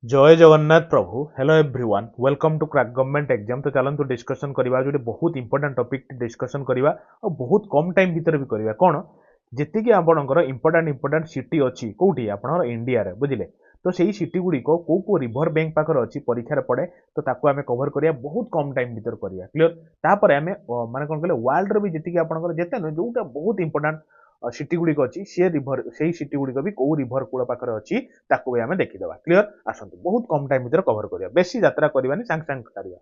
जय जगन्नाथ प्रभु hello everyone welcome to crack government exam. तो चलतु डिस्कशन करवा जो बहुत इंपोर्टेंट टॉपिक डिस्कशन करवा और बहुत कम टाइम भीतर भी करवा कौन जी आपंकर इंपोर्टेंट सिटी अच्छी कौटी आप इंडिया रे बुझे तो सही सिटी गुड़िक कौ रिवर बैंक पाखे अच्छी परीक्षार पड़े तो ताको आम कवर करिया बहुत कम टाइम भीतर करिया क्लियर तापर आम माने कौन कहले वर्ल्ड रो भी जी आपंकर जेते नुहे जोटा बहुत इंपोर्टेंट सिटी गुड़िक अच्छी सी रिभर से सिटी गुड़िक भी कौ रिभर कूल पाखे अच्छी ताको भी आम देखीदे क्लियर आसतु बहुत कम टाइम भीतर कवर करिया बेसी यात्रा करवानी सांगे सांगे सारिया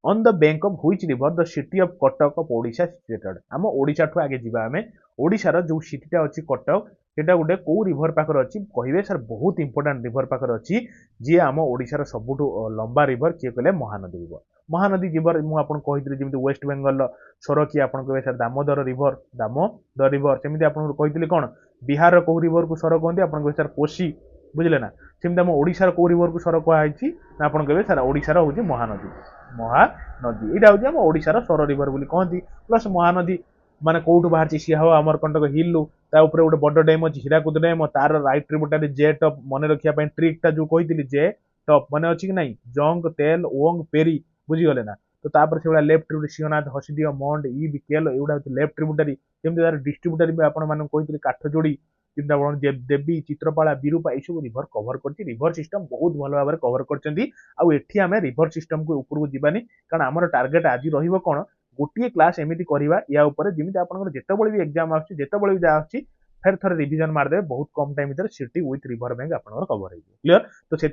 on the bank of which river the city of Cuttack of Odisha situated आम ओडिशा ठू आगे जीवा आमे ओडिशार जो सिटीटा अच्छी कटक सेटा गोटे कौ रिभर पाखर अच्छी कहे सर बहुत इंपोर्टेंट रिभर पाखर अच्छी जी आम ओडिशार सबुठू लंबा रिभर किए कहले महानदी रिभर महानदी रिभर मुझे कही जमी वेस्ट बेंगल स्वर किए आप कहे सर दामोदर रिभर सेमती आपको कही कौन बिहार कौ रिभर को स्वर कहते आप कहे सर कोसी बुझे ना सेमती आम ओडिशार कौ रिभर को स्वर कहुई ना आप कहे सर ओडिशार हूँ महानदी यहाँ हूँ आम ओडिशार स्वर रिभर बोली कहती प्लस महानदी माने कौटू बाहर सी हम अमरकंटक हिलू ताऊपर गोटे बड़ डैम अच्छी हीराकुद डैम तार राइट ट्रिब्यूटारी जे टप मन रखा ट्रिक्टा जो कही जे टप मन अच्छी कि नहीं जंग तेल ओंग पेरी बुझीगले ना तो तापर से लेफ्ट ट्रिब्यूटरी शिवनाथ हसीडिय मंड इ केल एगुड़ा लेफ्ट ट्रिब्यूटरी जमी तार डिस्ट्रीब्यूटरी भी आपको कही काठजोड़ी जमी देवी चित्रपाला विरूपा यू रिभर कभर कर रिभर सिस्टम बहुत भल भाव कभर कर रिभर सिस्टम को ऊपर को जीवानी कारण आम टार्गेट आज रहा गोटे क्लास एमती करवा या जमी आप जिते भी एग्जाम आते भी जहाँ फेर थोड़े रिविजन मारदे बहुत कम टाइम भर सिटी विथ रिभर बैंक आप कवर हो क्लियर तो से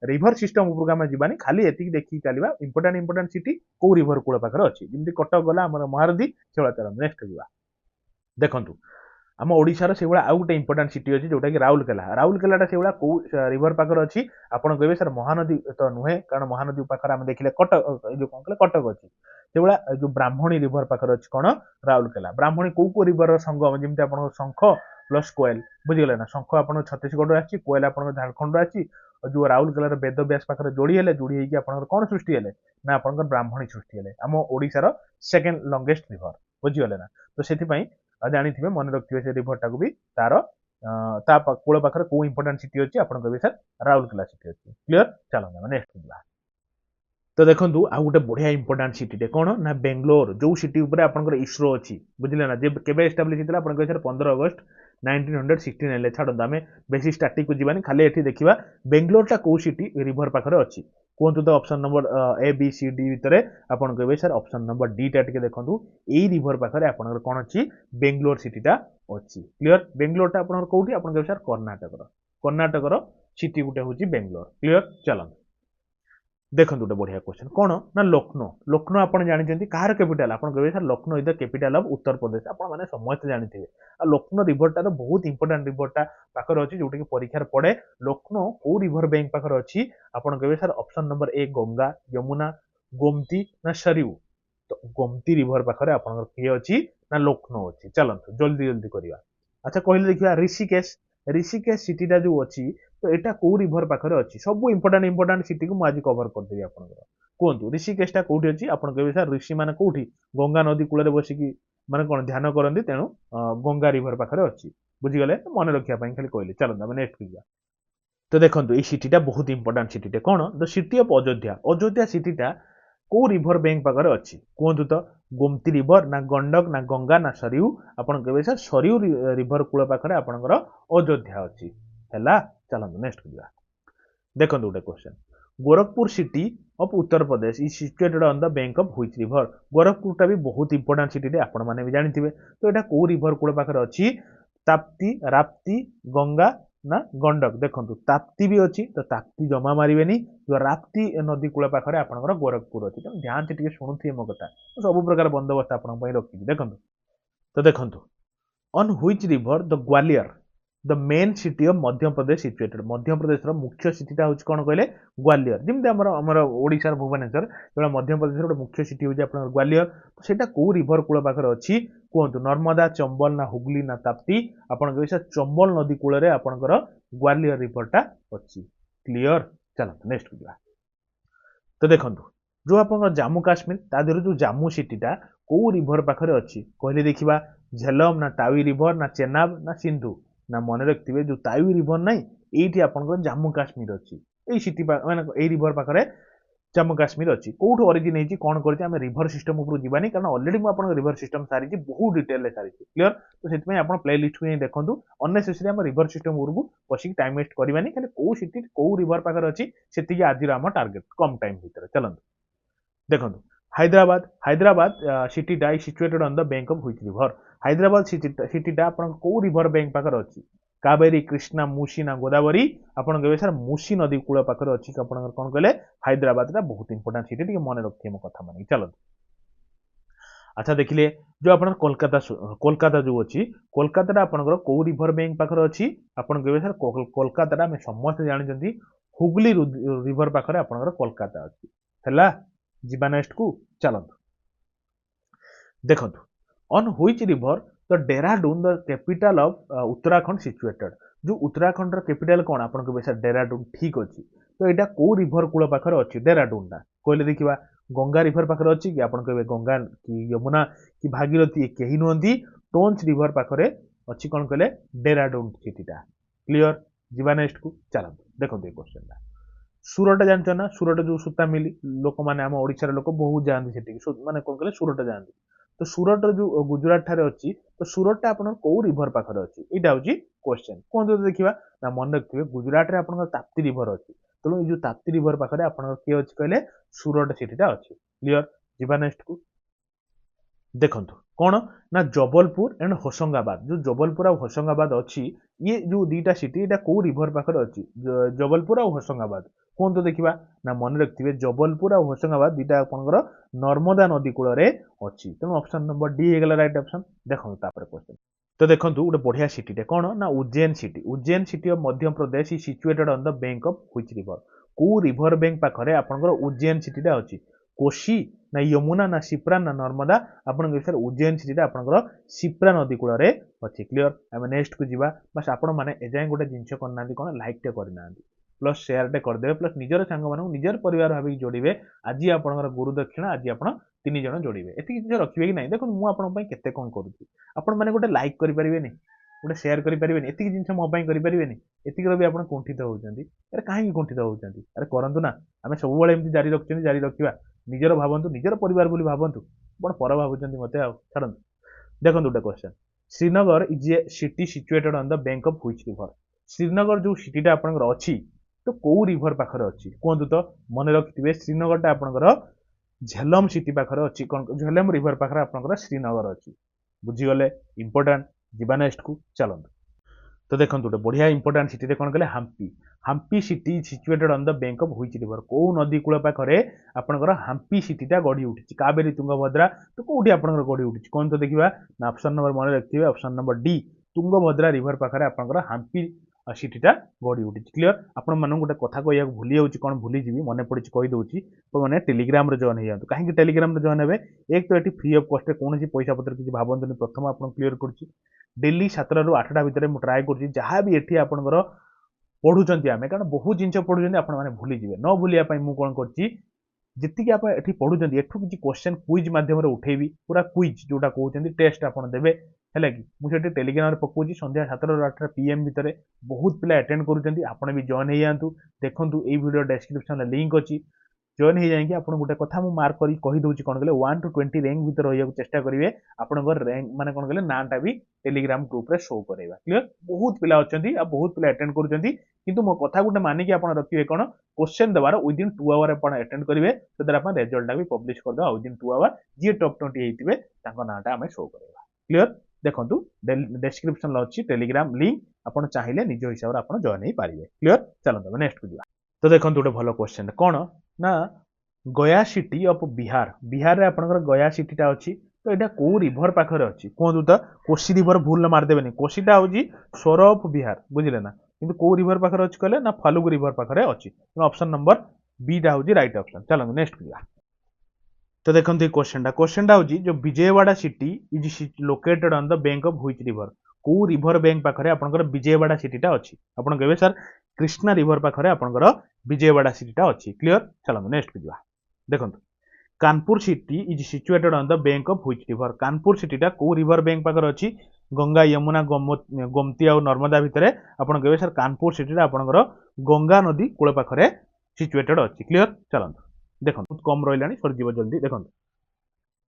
रिभर सिस्टम उपरको आम जीवानी खाली एति देखिए चलवा इंपोर्टेंट सिटी कौ रिभर कूल पाखे अच्छी जमी कटक गला आम महारदी से चल नेक्स्ट जा देखु आम ओडिशार से आउ गोटे इंपोर्टेंट सिटी अच्छी जोटा कि राउरकेला से कौ रिभर पाखे अच्छी आप कहे सर महानदी तो नुहे कारण महानदी पाखे आम देखिले कटक जो कौन कहले कटक अच्छी से जो ब्राह्मणी रिभर पाखे अच्छी कौन राउरकेला ब्राह्मणी कौ रिभर संगम जमी आप शंख प्लस कोएल बुझीगले ना शंख आप छत्तीसगढ़ आसी कोएल आप झारखंड आसी जो राउरकेलार बेद व्यास पाखे जोड़ी है जोड़ी होगी आप कौन सृष्टि है ना आप ब्राह्मणी सृष्टि है आम ओडिशार सेकेंड लंगेस्ट रिभर बुझीगले ना तो से जानी मन रखिए से रिभरटा को भी तार कूल पाखे कौ इंपोर्टेंट सिटी अच्छी आप कहे सर राउरकेला सिटी अच्छी क्लियर चलो नेक्स्ट जा तो देखो आउ गोटे बढ़िया इंपोर्टेंट सिटी कौन ना बेंगलोर जो सिटी उपर आपंकर इसरो अच्छी बुझे ना जब केवे एस्टाब्लिश होता आप कहे सर 15 अगस्त 1969 छाड़ आम बेसी स्टार्टिंग को जीवानी खाली ये देखा बेंगलोरटा कौ सिटी रिभर पाखे अच्छी कहतु तो option number A B C D भितर आप कहे सर ऑप्शन नंबर डी टा टे देखो यही रिभर पाखे आप कौन अच्छी बेंगलोर सिटीटा अच्छी क्लियर बेंगलोरटा आप कौटी आप कहे सर कर्णाटकर सिटी गोटे हूँ बेंगलोर क्लियर चलते देखो गोटे बढ़िया क्वेश्चन कौन ना लखनऊ आप जानते कहार कैपिटाल आप कहे sir Lucknow is the capital of Uttar Pradesh आप समस्त जानते हैं लखनऊ रिभरटा तो बहुत इंपोर्टेंट रिभरटा पाखे अच्छी जोटा कि परीक्षार पड़े लखनऊ कौ रिभर बैंक पाखे अच्छी आप कहे सर ऑप्शन नंबर ए गंगा यमुना गोमती ना सरयू तो गोमती रिभर पाखे आप किए अच्छी ना लखनऊ अच्छी चलते जल्दी जल्दी करवा अच्छा कहले देखिए ऋषिकेश सिटीटा जो अच्छी तो यहाँ कौ रिभर पाखे अच्छी सब इंपोर्टाट सिटी को आज कवर करदेवी आप कहतु ऋषिकेशटा कौटी अच्छी आप कहे सर ऋषि मैंने कौटी गंगा नदी कूल बसिकी माने कौन ध्यान करती तेणु गंगा रिभर पाखे अच्छी बुझीगले मन रखापी खाली कहले चलते नेक्स्ट जा तो देखो ये सिटीटा बहुत इंपोर्टाट सिटीटे कौन द सिटी ऑफ अयोध्या सिटीटा कौ रिभर बैंक पाखे अच्छी कहतु तो गोमती रिभर ना गंडक ना गंगा ना सरयू आप कहे सर सरयू रिभर कूल पाखे आपंकर अयोध्या अच्छी है चलते नेक्स्ट जा देखो गोटे question Gorakhpur city of Uttar Pradesh is situated on the bank of which river गोरखपुरटा भी बहुत इंपोर्टेंट सिटी आप भी जानते तो यहाँ कौ रिभर कूल पाखे अच्छी ताप्ती राप्ती गंगा ना गंडक देखो ताप्ती भी अच्छी तो ताप्ती जमा मारे जो राप्ती नदी कूल पाखे आपंकर गोरखपुर अच्छी तेनाली ध्यान से शुणुए मो कथा सब प्रकार बंदोबस्त आप रखी देखो तो देखो on which river the Gwalior the main city of Madhya Pradesh situated Madhya Pradesh मुख्य सिटीटा हूँ कौन कहले ग्वालियर जमी आमर ओडिशार भुवनेश्वर जो मध्य प्रदेश गोटे मुख्य सिटी हूँ आप ग्वालियर तो सेटा कौ रिभर कूल पाखे अच्छी कहतु नर्मदा चंबल ना हुगली ना ताप्ती आप कहे चंबल नदी कूल आपंकर ग्वालियर रिभरटा अच्छी क्लियर चलते नेक्स्ट जा तो देखो जो आप जम्मू काश्मीर तादेह जो जम्मू सिटीटा कौ रिभर पाखे अच्छी कहले देखा झेलम ना तावी रिभर ना चेनाब ना सिंधु ना मन रखिए जो तावी रिभर ना ये आपंकर जम्मू काश्मीर अच्छी এই সিটি মানে এই রিভर পাখରେ जम्मू काश्मीर अच्छी कौट ओरिजिन होती कौन कर रिभर सिस्टम उपरू जीवानी कारण अलरेडी मुझे रिभर सिस्टम सारी बहुत डिटेल सारी क्लीयर तो से आप प्ले लिस्ट को देखो अननेसेसरी आम रिभर सिस्टम उपरू बसिक टाइम वेस्ट करवानी खाली कौ सिटी कौ रिभर पाखे अच्छी से आज आम टार्गेट कम टाइम भितर चलते देखो हैदराबाद हैदराबाद सिटीटा situated on the bank of which river Hyderabad सिटीटा आप कौ रिभर बैंक पाखे अच्छी कावेरी कृष्णा मूसी ना गोदावरी आपन कहबे सर मूसी नदी कूल पाखर अच्छी आपन कौन कहले हैदराबाद बहुत इंपोर्टेंट सिटी टी मन रखिए मो कथा मानी चलो अच्छा देखिले जो अपन कोलकाता जो अच्छी कोलकाता आपनकर कौ रिभर बैंक पाखर अच्छी आपन कहबे सर कोलकाता आम समस्त जानते हुगली रिभर पाखर आपनकर कोलकाता अच्छी हैला जीवा नेक्स्ट को चलतु देखंतु on which river the Dehradun the capital of Uttarakhand situated जो उत्तराखंड कैपिटल कौन आपन कहबे सर डेराडून ठीक अच्छी तो यहाँ कौ रिभर कूल पाखर अच्छी डेराडून टा कहले देखा गंगा रिभर पाखर अच्छी कि आपन कहबे गंगा कि यमुना कि भागीरथी कहीं नुहति टोन्स रिभर पाखरे अच्छी कौन कहले डेराडून सिटीटा क्लीयर जीवा नेक्स्ट को चलते देखो ये क्वेश्चन सुरट जानते ना सुरट जो सूता मिली लोक मैंने आम ओडिशार लोक बहुत जाती से माने कौन कहले सुरट जाती तो सुरट जो गुजरात ठारे अच्छी तो सुरट आप कौ रिभर पाखर अच्छी यहाँ हूँ क्वेश्चन कौन तो देखा ना मन रखिए गुजरात में आप ताप्ती रिभर अच्छी तेणु ये ताप्ती रिभर पाखर आप किए अच्छी कहले सुरट सिटीटा अच्छी क्लीयर जीवा नेक्स्ट को देखंतु कौन ना जबलपुर एंड होशंगाबाद जो जबलपुर और होशंगाबाद अच्छी ये जो दीटा सिटी यहाँ कौ रिभर पाखर अच्छी जबलपुर और होशंगाबाद कौन तो देखा ना मन रखिए जबलपुर और होशंगाबाद दीटा आपंकर नर्मदा नदी कूल अच्छी तेणु ऑप्शन नंबर डी हो राइट ऑप्शन देखो क्वेश्चन तो देखो गोटे बढ़िया सिटी कौन ना Ujjain city of Madhya Pradesh is situated on the bank of which river कौ रिभर बैंक पाखरे आपंकर उज्जैन सिटीटा अच्छी कोशी ना यमुना ना शिप्रा ना नर्मदा आपन सर उज्जैन सिटीटा आपंकर शिप्रा नदी कूल अच्छी क्लीयर आम नेक्स्ट को जीवा बस आपण मैंने एजाए गोटे जिनस करना कौन लाइक टे करना प्लस शेयर टे करदे प्लस निजर सांग मान निजर परिवार भाव जोड़े आज आपंकर गुरु दक्षिणा आज आप 3 जन जोड़े एति जिन रखिए कि ना देखो मुझे केते कौन करुँगी आपण मैंने गोटे लाइक करें गोटे शेयर करें एति जिन मोपाई करें एतिक भी आप कुंठित होती अरे कहीं कुंठित होती अरे करूँ ना आम सब जारी रखुं जारी रखा निजर भावतु निजर परिवार बोली भावतु बड़ पर भावुं मत छाड़ू देखो गोटे question Srinagar is a city situated on the bank of which river Srinagar जो सिटीटा आपंकर अच्छी तो कौ रिभर पाखर अच्छी कहतु तो मन रखिए श्रीनगरटा आपंकर झेलम सिटी पाखर अच्छी कौन झेलम रिभर पाखर आपंकर श्रीनगर अच्छी बुझीगले इंपोर्टाट जीवा नेक्स्ट को चलते तो देखो गोटे बढ़िया इंपोर्टाट सिटी कौन कहले Hampi city situated on the bank of which river कौ नदी कूल पाखरे आपंकर हाम्पी सिटीटा गढ़ी उठी कावेरी तुंगभद्रा तो कौटी आपंकर गढ़ी उठी कौन तो देखा ना ऑप्शन नंबर मन रखिए option number D Tungabhadra river पाखरे आपंकर हाम्पी सिटीटा गढ़ी उठी क्लीयर आपण मानक गोटे कथा कह भूली जाऊँगी कौन भूली जी मन पड़ी कहीदे मैंने टेलीग्राम जॉइन हो जातु कहीं टेलीग्राम जॉइन हे एक तो ये फ्री ऑफ कॉस्ट कौन पैसा पत्र किसी भावतुनि प्रथम आप क्लीयर कर डेली 7 ରୁ 8ଟା भितर मुझे ट्राए कर जहाँ भी ये आपंकर पढ़ुंट आम कारण बहुत जिन पढ़ुं आप भूलीजे न भूलियापाई मुझे कौन करती आप ये पढ़ुंट एठू किसी क्वेश्चन क्विज मध्यम उठेबी पूरा क्विज जोटा कहते टेस्ट आप देवे है कि मुझे टेलीग्राम पकाउची संध्या 7 ରୁ 8ଟା PM भितर बहुत पिला अटेंड करुँच आपड़ भी जॉइन हो जातु देखूँ ये वीडियो डेस्क्रिप्शन लिंक अच्छी जॉइन हो जाएंगे आप गोटे कथा मुझे मार्क कर कहीदे कौन कहले 1 to 20 रैंक भितर रही चेष्टा करेंगे आपंकर रैंक माने कौन कहले नाटा भी टेलीग्राम ग्रुप रे शो करेगा क्लियर बहुत पिला अच्छा बहुत पिला अटेंड करुँच मो कथा गोटे मानिक आप रखिए कौन क्वेश्चन देवार विदिन 2 आवर आप अटेंड करेंगे तो द्वारा आप रिजल्टा भी पब्लिश करदे विदिन 2 आवर जी टॉप 20 होते नाटा आम शो करेगा क्लियर देखो डेस्क्रिप्शन अच्छी टेलीग्राम लिंक आप चाहिए निज हिसाब से आप जॉइन हो पारे क्लियर चलते नेक्स्ट को जावा तो देखो गोटे भल क्वेश्चन कौन ना गया सिटी ऑफ बिहार बिहार रे आपनकर गया सिटीटा अच्छी तो यहाँ कौ रिभर पाखर अच्छी कहतु तो कोशी रिभर भूल मारदेवे कोशीटा हूँ स्वर ऑफ बिहार बुझे ना कि कौ रिभर पाखर अच्छी कहले ना फाल्गु रिभर पाखर अच्छी ऑप्शन नंबर बीटा हूँ राइट ऑप्शन चलो नेक्स्ट को तो देखो क्वेश्चन हूँ जो Vijayawada city is located on the bank of which river कौ रिभर बैंक पाखरे आपनकर विजयवाड़ा सिटीटा अच्छी आपन कहबे सर कृष्णा रिभर पाखरे आपनकर विजयवाड़ा सिटीटा अच्छी क्लियर चलो नेक्स्ट को जावा देखो Kanpur city is situated on the bank of which river Kanpur सिटीटा को रिवर बैंक पाखर अछि गंगा यमुना गोमती और नर्मदा भितर आपण कहबे सर कानपुर सिटीटा आपणकर गंगा नदी कूल पाखरे सिचुएटेड अछि क्लियर चलंतु देखो बहुत कम रहिलानी सर जीव जल्दी देखो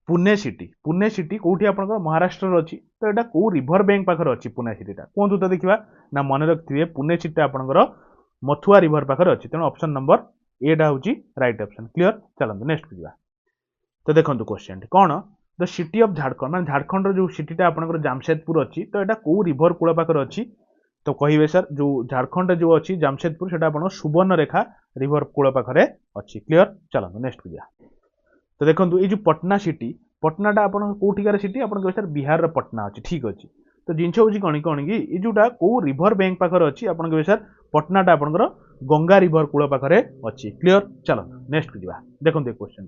पुणे सिटी कोठी आपणकर महाराष्ट्र रो अछि तो एटा को रिवर बैंक पाखर अछि पुणे सिटीटा कोंतु तो देखिबा ना मन रखथिबे पुणे सिटी आपणकर मथुआ रिवर पाखर अछि तेनो ऑप्शन नंबर ए डा होची राइट ऑप्शन क्लियर चलंतु नेक्स्ट बुझिबा तो देखो क्वेश्चन कौन द सिटी ऑफ झारखंड मान झारखंड जो सिटीटा आपनकर जामशेदपुर अच्छी तो यहाँ कौ रिवर कूल पाखर अच्छी तो कहे सर जो झारखंड जो अच्छी जामशेदपुर से आप सुवर्णरेखा रिवर कूल पाखरे अच्छी क्लियर चलते नेक्स्ट को जा तो देखो ये जो पटना सिटी पटनाटा आप कौटिकार सिटी आप कहे सर बिहार पटना अच्छी ठीक अच्छे तो जिनस हूँ कौन कि ये जोटा कौ रिवर बैंक पाखर अच्छी आप कहे सर पटनाटा आपंकर गंगा रिवर कूल पाखरे अच्छी क्लियर चलते नेक्स्ट को जा देखो question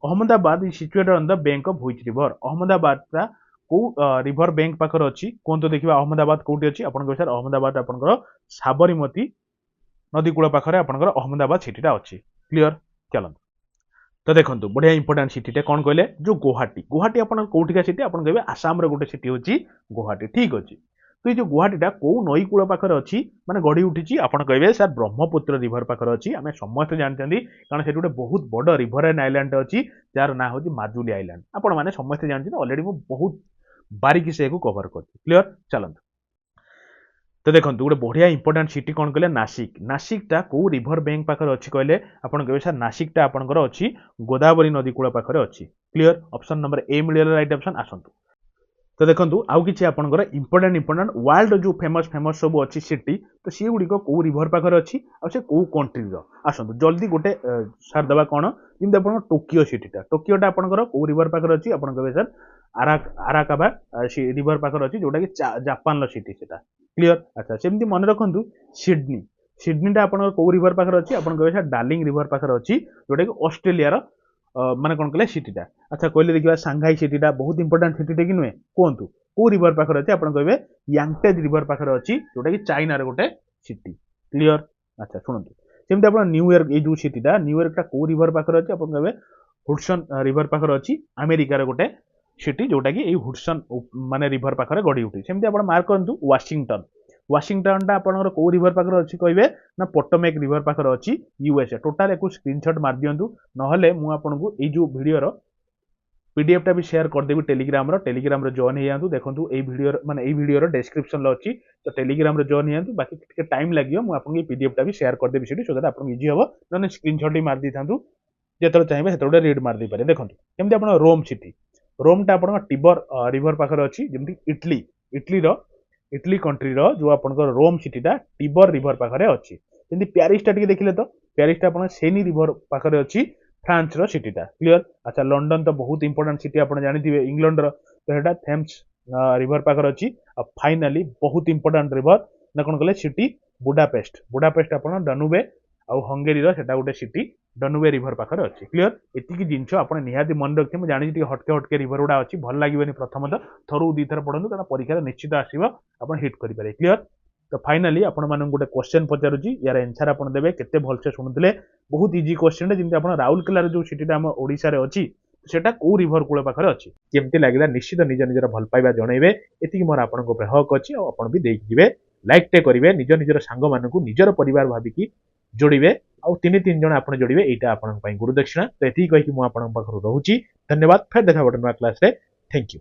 Ahmedabad is situated on the bank of which river Ahmedabad ता को रिवर बैंक पाखर अच्छी कौन तो देखिए अहमदाबाद कौटी अच्छी आपन सर अहमदाबाद आपनकर साबरमती नदी कूल पाखरे आपनकर अहमदाबाद सिटीटा अच्छी क्लियर चलत तो देखो बढ़िया इंपोर्टेंट सिटीटा कौन कहले जो गुवाहाटी गुवाहाटी आपन कौटिका सिटी आपन कहबे आसाम रो गोटे सिटी होची गुवाहाटी ठीक अच्छी तो ये गुवाहाटीटा कौ नई कूल पाखर अच्छी माने गढ़ी उठी आपन कहबे सर ब्रह्मपुत्र रिवर पाखर अच्छी आम समस्त जानते कारण से गोटे बहुत बड़ रिवराइन आइलैंड अच्छी जार ना हूँ माजुली आइलैंड आपण मैंने समस्ते जानते ऑलरेडी मुझे बहुत बारीकी से कवर कर क्लियर चलते तो देखो गोटे बढ़िया इंपोर्टेंट सिटी कौन कहले नासिक नासिकटा कौ रिवर बैंक पाखर अच्छी कहले आपन कहबे सर नासिकटा आपनकर अच्छी गोदावरी नदी कूल पाखरे अच्छी clear option number A million right option आसंतु तो देखो आउ कि आपंकर इंपोर्टेंट वर्ल्ड जो फेमस फेमस सब अच्छी सिटी तो सी गुड़िक कौ रिवर पाखर अच्छी आसे कौ कंट्री आसतु जल्दी गोटे सार दबा कौन जमी आप टोकियो सिटीटा टोकियोटा आपंकर कौ रिवर पाखर अच्छी आप कहे सर आराकाबा रिवर पाखर अच्छी जोटा कि जापान सिटी से क्लियर अच्छा सेमती मन रखु सिडनी सिडनीटा आप कौ रिवर पाखर अच्छी आप कहे सर डार्लिंग रिवर पाखर अच्छी जोटा कि ऑस्ट्रेलिया माने कौन कहले सिटीटा अच्छा कहले देखिबा सांघाई सिटीटा बहुत इंपोर्टेंट सिटीटे कि नुहे कहतु को रिवर पाखर अच्छी आप कहे यांगटेज रिवर पाखर अच्छी जोटा कि चाइना गोटे सिटी क्लियर अच्छा शुणु सेमती आप न्यूयॉर्क ये जो सिटीटा न्यूयॉर्कटा को रिवर पाखर अच्छी आप कहे हुडसन रिवर पाखर अच्छी अमेरिकार गोटे सिटी जोटा कि हुडसन माने रिवर पाखरे गढ़ी उठी सेमती आप मार्क करंतु वाशिंगटन वाशिंगटनटा आपनकर को रिवर पाखर अच्छी कहे ना पोटोमेक रिवर पाखर अच्छी यूएसए टोटाल एक स्क्रीनशॉट मार दिंतु नहले मु आपनको ये जो वीडियो पीडीएफ भी शेयर करदेवी टेलीग्राम जॉइन हो देखो ये वीडियो डिस्क्रिप्शन अच्छी तो टेलीग्राम जॉइन हो बाकी टाइम लगे मुझे पीडीएफ भी शेयर करदेवी सो दैट आपको इजी हम ना स्क्रीनशॉट भी मार दी था जो चाहिए से रीड मार दे पारे देखो केमती आप रोम सिटी रोमटा आप टिबर रिवर पाखर अच्छी जमी इटली इटली कंट्री जो आपंकर रोम सिटीटा टिबर रिवर पाखरे अच्छी जमी प्यारिसटा देखिले तो प्यारिसटा आप सेनी रिवर पाखरे अच्छी फ्रांस रो सिटीटा क्लियर अच्छा लंडन तो बहुत इंपोर्टेंट सिटी आप जानी इंग्लैंड तो थेम्स रिवर पाखर अच्छी फाइनाली बहुत इंपोर्टेंट रिवर ना कौन कहले सिटी बुडापेस्ट आप डनुबे आउ हंगेरी सेटा गोटे सिटी डनुबे रिवर पाखर अच्छी क्लियर एतिकी जिनस आप निहाती मन रखिए मुझे जानी हटके रिवर गुड़ा अच्छी भल लगे प्रथम थरू दी थर पढ़ू कारण परीक्षा निश्चित आसो आप हिट करेंगे क्लियर तो फाइनाली आपण गोटे क्वेश्चन पचारुची यार आंसर आप देवे केते भलसे शुणुले बहुत इजी क्वेश्चन जमी आप राउरकेलार जो सिटीटा आम ओडिशा रे अच्छी सेटा को रिवर कूल पाखरे अच्छी केमती लगे निश्चित निज निजर भल पाइबा जनइबे एतिकी मोर आपन हक अच्छी और भी देखिए लाइक टे करेंगे निज निजर सांग मानू निजर परिवार भाविकी जोड़े आउ तीन जन आप जोड़े यहाँ आप गुरुदक्षिणा तो ये कहीकि मुझे रोची धन्यवाद फिर देखा गोटे नुआ क्लास रे थैंक यू।